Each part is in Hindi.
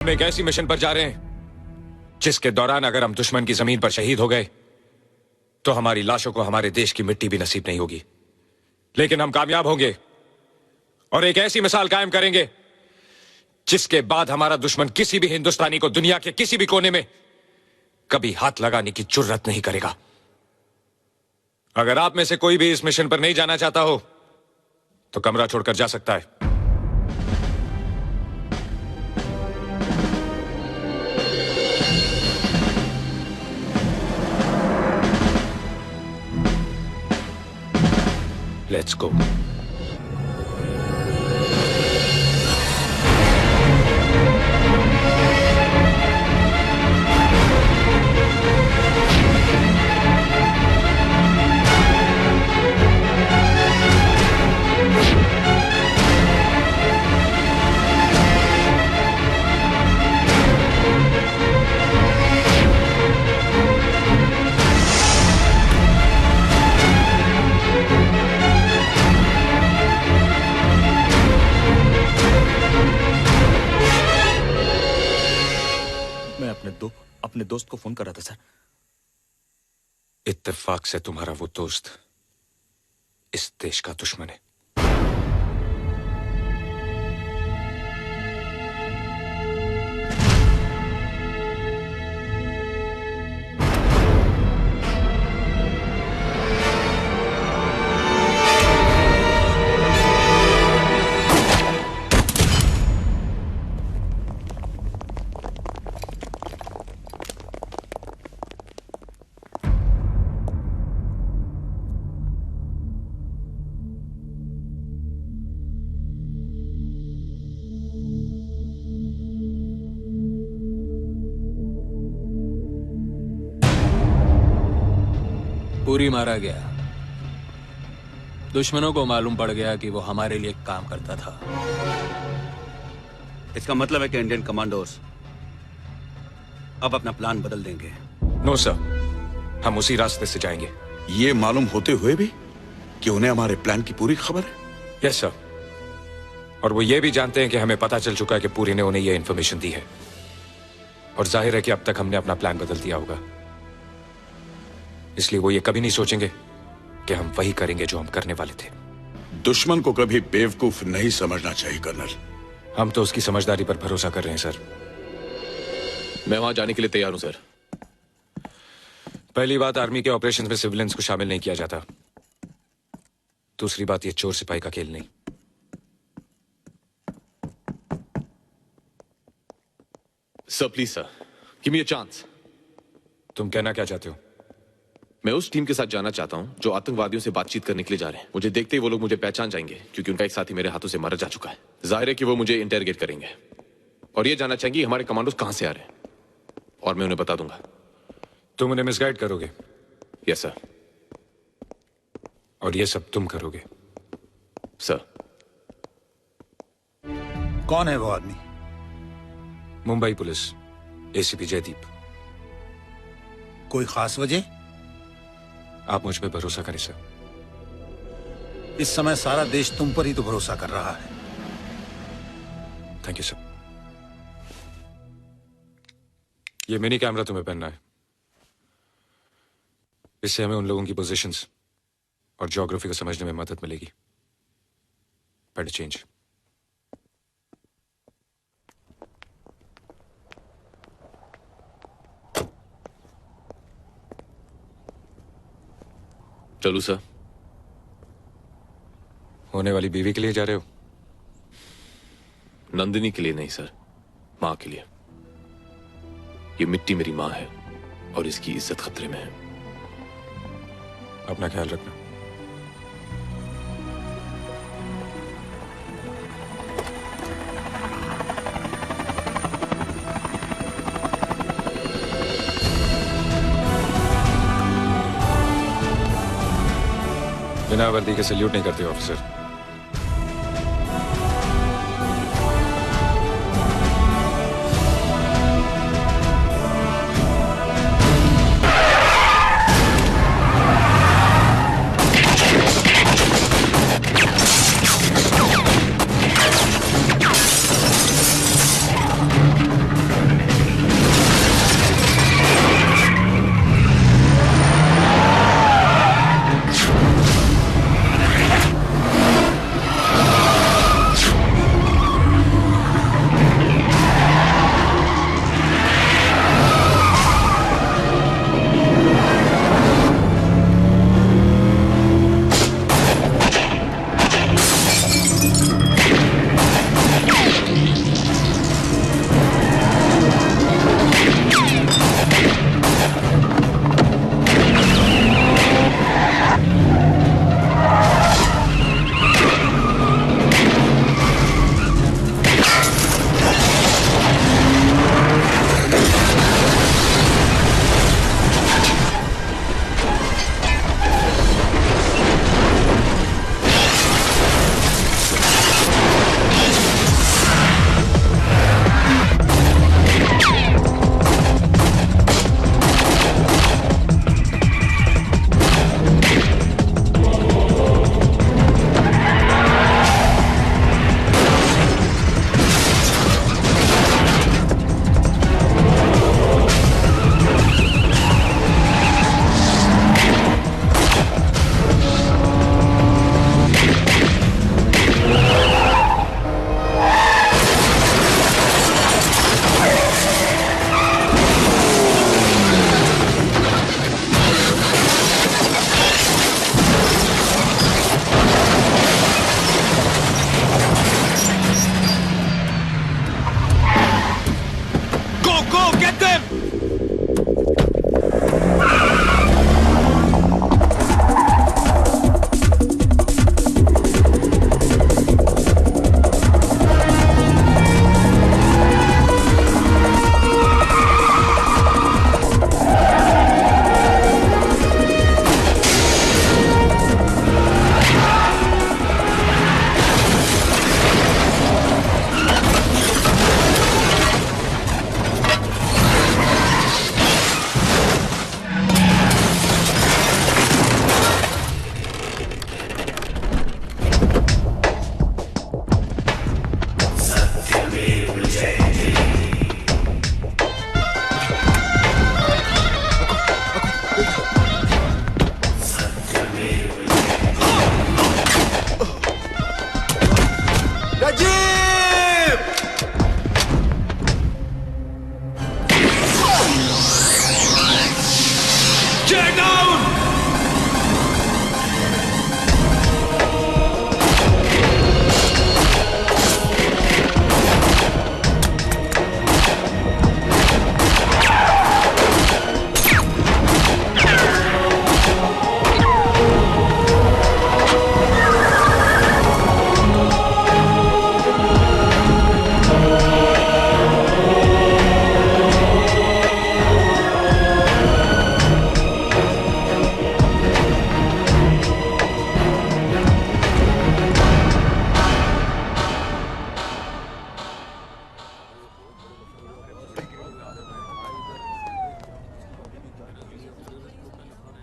हम एक ऐसी मिशन पर जा रहे हैं जिसके दौरान अगर हम दुश्मन की जमीन पर शहीद हो गए तो हमारी लाशों को हमारे देश की मिट्टी भी नसीब नहीं होगी। लेकिन हम कामयाब होंगे और एक ऐसी मिसाल कायम करेंगे जिसके बाद हमारा दुश्मन किसी भी हिंदुस्तानी को दुनिया के किसी भी कोने में कभी हाथ लगाने की जुर्रत नहीं करेगा। अगर आप में से कोई भी इस मिशन पर नहीं जाना चाहता हो तो कमरा छोड़कर जा सकता है। Let's go. अपने दोस्त को फोन कर रहा था सर। इत्तेफाक से तुम्हारा वो दोस्त इस देश का दुश्मन है। पूरी मारा गया। दुश्मनों को मालूम पड़ गया कि वो हमारे लिए काम करता था। इसका मतलब है कि इंडियन कमांडोज अब अपना प्लान बदल देंगे। नो सर, हम उसी रास्ते से जाएंगे। ये मालूम होते हुए भी कि उन्हें हमारे प्लान की पूरी खबर है? यस सर, और वो ये भी जानते हैं कि हमें पता चल चुका है कि पूरी ने उन्हें ये इन्फॉर्मेशन दी है। और जाहिर है कि अब तक हमने अपना प्लान बदल दिया होगा, इसलिए वो ये कभी नहीं सोचेंगे कि हम वही करेंगे जो हम करने वाले थे। दुश्मन को कभी बेवकूफ नहीं समझना चाहिए कर्नल। हम तो उसकी समझदारी पर भरोसा कर रहे हैं सर। मैं वहां जाने के लिए तैयार हूं सर। पहली बात, आर्मी के ऑपरेशंस में सिविलियंस को शामिल नहीं किया जाता। दूसरी बात, ये चोर सिपाही का खेल नहीं। Sir please sir, give me a chance. तुम कहना क्या चाहते हो? मैं उस टीम के साथ जाना चाहता हूं जो आतंकवादियों से बातचीत करने के लिए जा रहे हैं। मुझे देखते ही वो लोग मुझे पहचान जाएंगे क्योंकि उनका एक साथी मेरे हाथों से मारा जा चुका है। जाहिर है कि वो मुझे इंटरोगेट करेंगे और ये जानना चाहेंगे हमारे कमांडोज कहां से आ रहे हैं, और मैं उन्हें बता दूंगा। तुम उन्हें मिसगाइड करोगे? Yes sir. और ये सब तुम करोगे? सर। कौन है वो आदमी? Mumbai police ACP Jaydeep. कोई खास वजह? आप मुझ पे भरोसा करें सर। इस समय सारा देश तुम पर ही तो भरोसा कर रहा है। Thank you sir. ये मिनी कैमरा तुम्हें पहनना है। इससे हमें उन लोगों की पोजीशंस और ज्योग्राफी को समझने में मदद मिलेगी। Better change. चलू सर। होने वाली बीवी के लिए जा रहे हो? नंदिनी के लिए नहीं सर, मां के लिए। ये मिट्टी मेरी मां है और इसकी इज्जत खतरे में है। अपना ख्याल रखना। बिना वर्दी के सल्यूट नहीं करते ऑफिसर।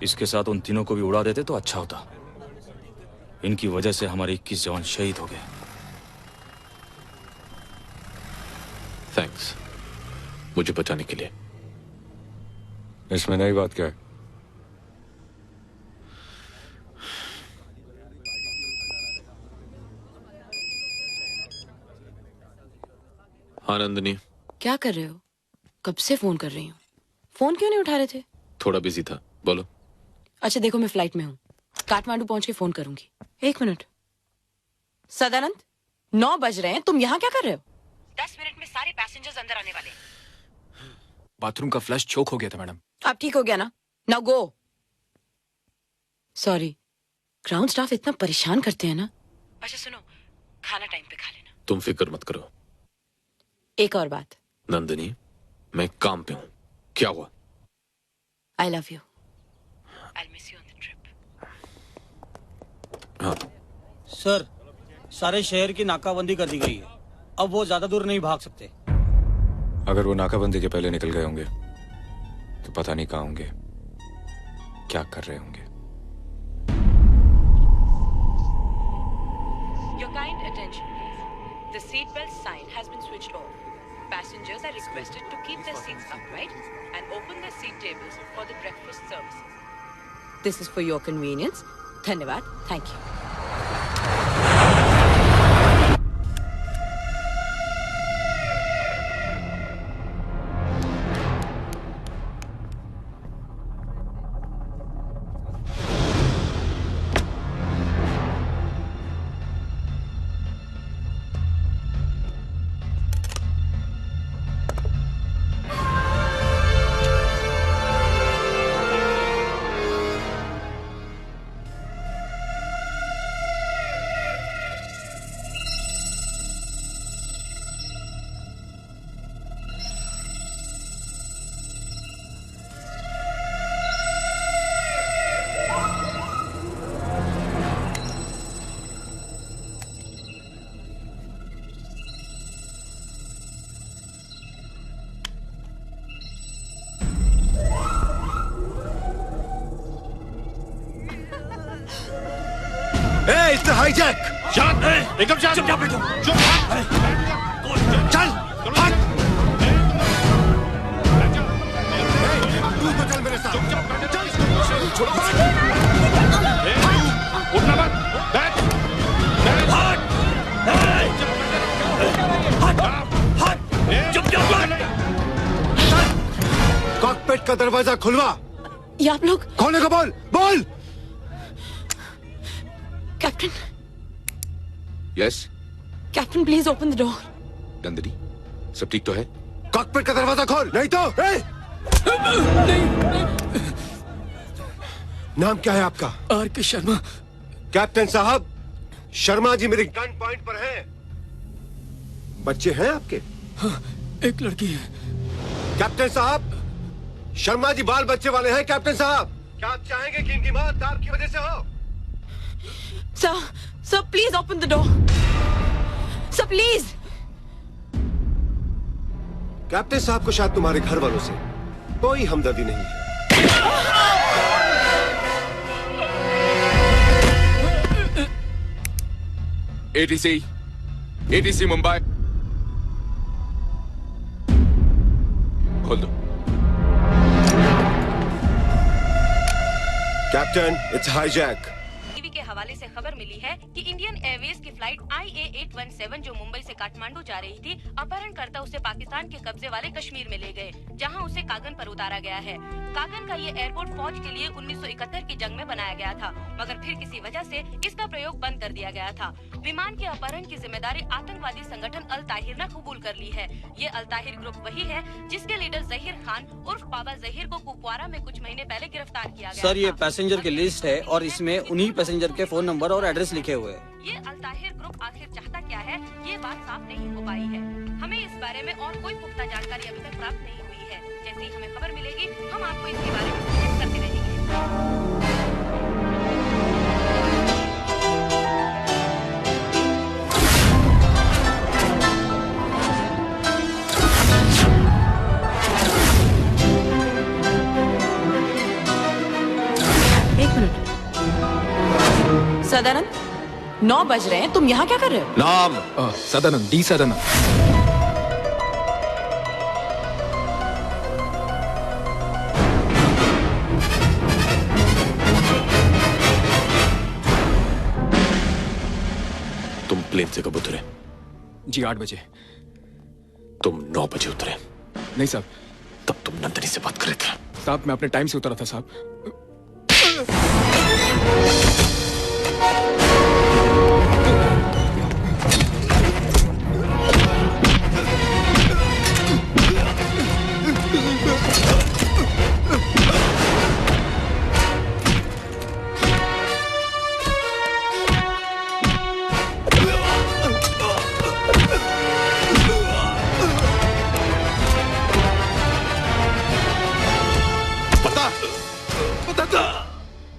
इसके साथ उन तीनों को भी उड़ा देते तो अच्छा होता। इनकी वजह से हमारे 21 जवान शहीद हो गए। थैंक्स मुझे बचाने के लिए। इसमें नई बात क्या है? हाँ नंदिनी, क्या कर रहे हो? कब से फोन कर रही हूँ, फोन क्यों नहीं उठा रहे थे? थोड़ा बिजी था, बोलो। अच्छा देखो, मैं फ्लाइट में हूँ, काठमांडू पहुंच के फोन करूंगी। 1 मिनट। सदानंद, 9 बज रहे हैं, तुम यहाँ क्या कर रहे हो? 10 मिनट में सारे पैसेंजर्स अंदर आने वाले हैं। बाथरूम का फ्लश चोक हो गया था मैडम। अब ठीक हो गया ना? Now go. Sorry, ground staff इतना परेशान करते हैं ना। अच्छा सुनो, खाना टाइम पे खा लेना। तुम फिक्र मत करो। एक और बात। नंदिनी, मैं काम पे हूँ। क्या हुआ? I love you. I miss you on the trip. हाँ सर, सारे शहर की नाकाबंदी कर दी गई है। अब वो ज्यादा दूर नहीं भाग सकते। अगर वो नाकाबंदी के पहले निकल गए होंगे तो पता नहीं कहाँ होंगे, क्या कर रहे होंगे। Your kind attention, please. The seatbelt sign has been switched off. Passengers are requested to keep their seats upright and open their seat tables for the breakfast services. This is for your convenience. Dhanyavad. Thank you. It's hijack. शांत है, एकदम शांत। चुप बैठो। चुप। चल भाग। तू तो चल मेरे साथ। उठना मत। बैठ। कॉकपिट का दरवाजा खुलवा। ये आप लोग? खोलने को बोल। बोल। Captain, yes captain please open the door. Nandini, सब ठीक तो है? कॉकपिट का दरवाजा खोल, नहीं तो। नाम क्या है आपका? आर.के. शर्मा। कैप्टन साहब, शर्मा जी मेरे गन पॉइंट पर हैं। बच्चे हैं आपके? हाँ, एक लड़की है। कैप्टन साहब, शर्मा जी बाल बच्चे वाले हैं। कैप्टन साहब, क्या आप चाहेंगे कि इनकी मौत दाब की वजह से हो? Sir, please open the door. Sir, please. Captain साहब को शायद तुम्हारे घर वालों से कोई हमदर्दी नहीं है। एटीसी मुंबई, खोल दो। Captain, it's hijack. टीवी के हवाले से खबर मिली है कि इंडियन एयरवेज की फ्लाइट IA-817 जो मुंबई से काठमांडू जा रही थी, अपहरणकर्ता उसे पाकिस्तान के कब्जे वाले कश्मीर में ले गए, जहां उसे कागन पर उतारा गया है। कागन का ये एयरपोर्ट फौज के लिए 1971 की जंग में बनाया गया था, मगर फिर किसी वजह से इसका प्रयोग बंद कर दिया गया था। विमान के अपहरण की जिम्मेदारी आतंकवादी संगठन अल ताहिर ने कबूल कर ली है। ये अल ताहिर ग्रुप वही है जिसके लीडर जहीर खान उर्फ बाबा जहीर को कुपवारा में कुछ महीने पहले गिरफ्तार किया गया। सर, ये पैसेंजर की लिस्ट है और इसमें उन्हीं पैसेंजर के फोन नंबर और एड्रेस लिखे हुए हैं। ये अल ताहिर ग्रुप आखिर चाहता क्या है, ये बात साफ नहीं हो पाई है। हमें इस बारे में और कोई पुख्ता जानकारी अभी तक प्राप्त नहीं हुई है। जैसे ही हमें खबर मिलेगी, हम आपको इसके बारे में सूचित करते रहेंगे। सदानंद, 9 बज रहे हैं, तुम यहाँ क्या कर रहे हो? नाम सदानंद, डी सदानंद। तुम प्लेन से कब उतरे? जी 8 बजे। तुम 9 बजे उतरे? नहीं साहब। तब तुम नंदनी से बात कर रहे थे? साहब मैं अपने टाइम से उतरा था साहब।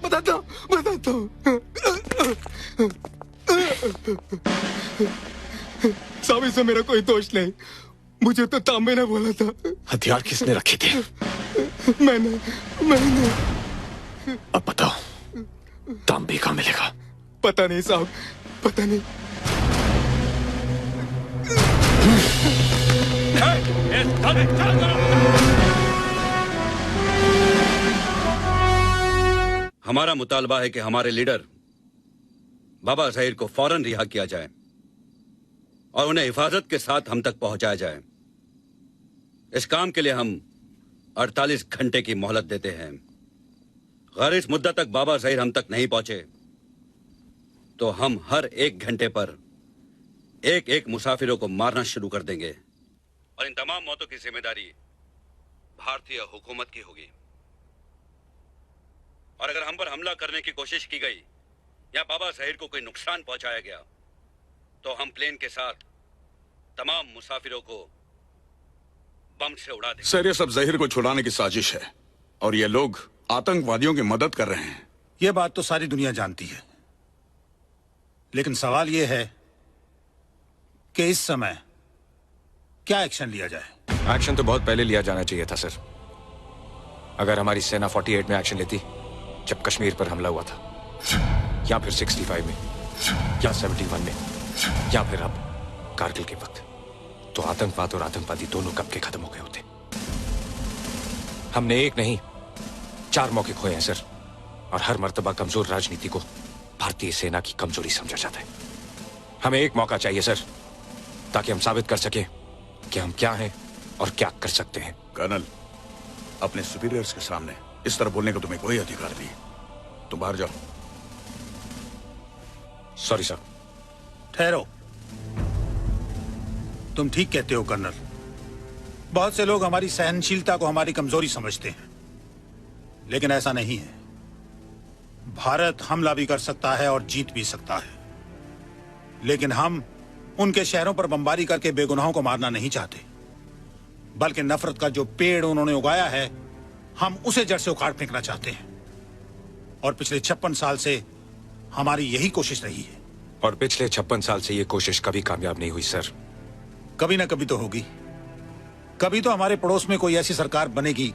बताता हूँ। साहब इसमें मेरा कोई दोष नहीं, मुझे तो तांबे ने बोला था। हथियार किसने रखे थे? मैंने। अब बताओ, तांबे कहाँ मिलेगा? पता नहीं साहब, पता नहीं। हमारा मुतालबा है कि हमारे लीडर बाबा ज़हीर को फौरन रिहा किया जाए और उन्हें हिफाजत के साथ हम तक पहुंचाया जाए। इस काम के लिए हम 48 घंटे की मोहलत देते हैं। अगर इस मुद्दत तक बाबा ज़हीर हम तक नहीं पहुंचे तो हम हर 1 घंटे पर एक एक मुसाफिरों को मारना शुरू कर देंगे और इन तमाम मौतों की जिम्मेदारी भारतीय हुकूमत की होगी। और अगर हम पर हमला करने की कोशिश की गई या बाबा ज़हीर को कोई नुकसान पहुंचाया गया तो हम प्लेन के साथ तमाम मुसाफिरों को बम से उड़ा देंगे। सर, ये सब ज़हीर को छुड़ाने की साजिश है और ये लोग आतंकवादियों की मदद कर रहे हैं। ये बात तो सारी दुनिया जानती है, लेकिन सवाल ये है कि इस समय क्या एक्शन लिया जाए? एक्शन तो बहुत पहले लिया जाना चाहिए था सर। अगर हमारी सेना 48 में एक्शन लेती जब कश्मीर पर हमला हुआ था, या फिर 65 में, या 71 में, या फिर अब कारगिल के वक्त, तो आतंकवाद और आतंकवादी दोनों कब के खत्म हो गए होते। हमने एक नहीं 4 मौके खोए हैं सर, और हर मर्तबा कमजोर राजनीति को भारतीय सेना की कमजोरी समझा जाता है। हमें एक मौका चाहिए सर, ताकि हम साबित कर सकें कि हम क्या हैं और क्या कर सकते हैं। कर्नल, अपने सुपीरियर्स के सामने इस तरह बोलने का तुम्हें कोई अधिकार नहीं। तुम बाहर जाओ। Sorry sir. ठहरो, तुम ठीक कहते हो कर्नल। बहुत से लोग हमारी सहनशीलता को हमारी कमजोरी समझते हैं, लेकिन ऐसा नहीं है। भारत हमला भी कर सकता है और जीत भी सकता है, लेकिन हम उनके शहरों पर बमबारी करके बेगुनाहों को मारना नहीं चाहते, बल्कि नफरत का जो पेड़ उन्होंने उगाया है हम उसे जड़ से उखाड़ फेंकना चाहते हैं। और पिछले 56 साल से हमारी यही कोशिश रही है। और पिछले 56 साल से ये कोशिश कभी कामयाब नहीं हुई सर। कभी ना कभी तो होगी। कभी तो हमारे पड़ोस में कोई ऐसी सरकार बनेगी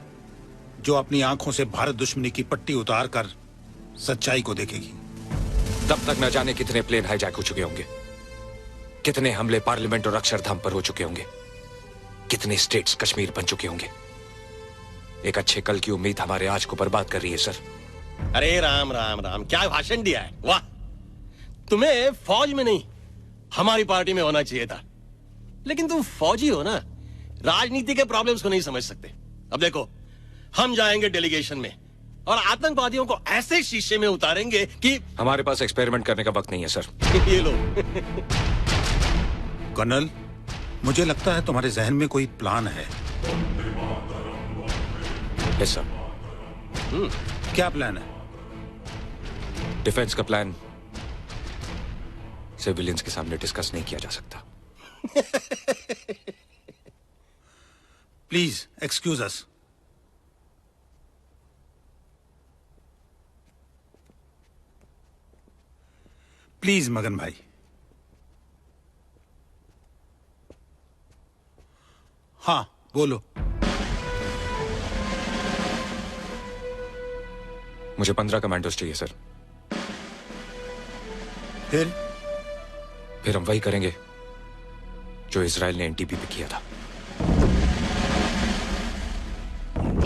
जो अपनी आंखों से भारत दुश्मनी की पट्टी उतार कर सच्चाई को देखेगी। तब तक न जाने कितने प्लेन हाईजैक हो चुके होंगे, कितने हमले पार्लियामेंट और अक्षरधाम पर हो चुके होंगे, कितने स्टेट्स कश्मीर बन चुके होंगे। एक अच्छे कल की उम्मीद हमारे आज को बर्बाद कर रही है सर। अरे राम राम राम, क्या भाषण दिया है। वाह, तुम्हें फौज में नहीं हमारी पार्टी में होना चाहिए था, लेकिन तुम फौजी हो ना, राजनीति के प्रॉब्लम्स को नहीं समझ सकते। अब देखो, हम जाएंगे डेलीगेशन में और आतंकवादियों को ऐसे शीशे में उतारेंगे कि हमारे पास एक्सपेरिमेंट करने का वक्त नहीं है सर। ये लो। कर्नल, मुझे लगता है तुम्हारे जहन में कोई प्लान है। Yes sir. क्या प्लान है? डिफेंस का प्लान सिविलियंस के सामने डिस्कस नहीं किया जा सकता। Please excuse us. प्लीज मगन भाई। हाँ बोलो। मुझे 15 कमांडोज चाहिए सर। फिर हम वही करेंगे जो इजराइल ने एनटीपी पे किया था।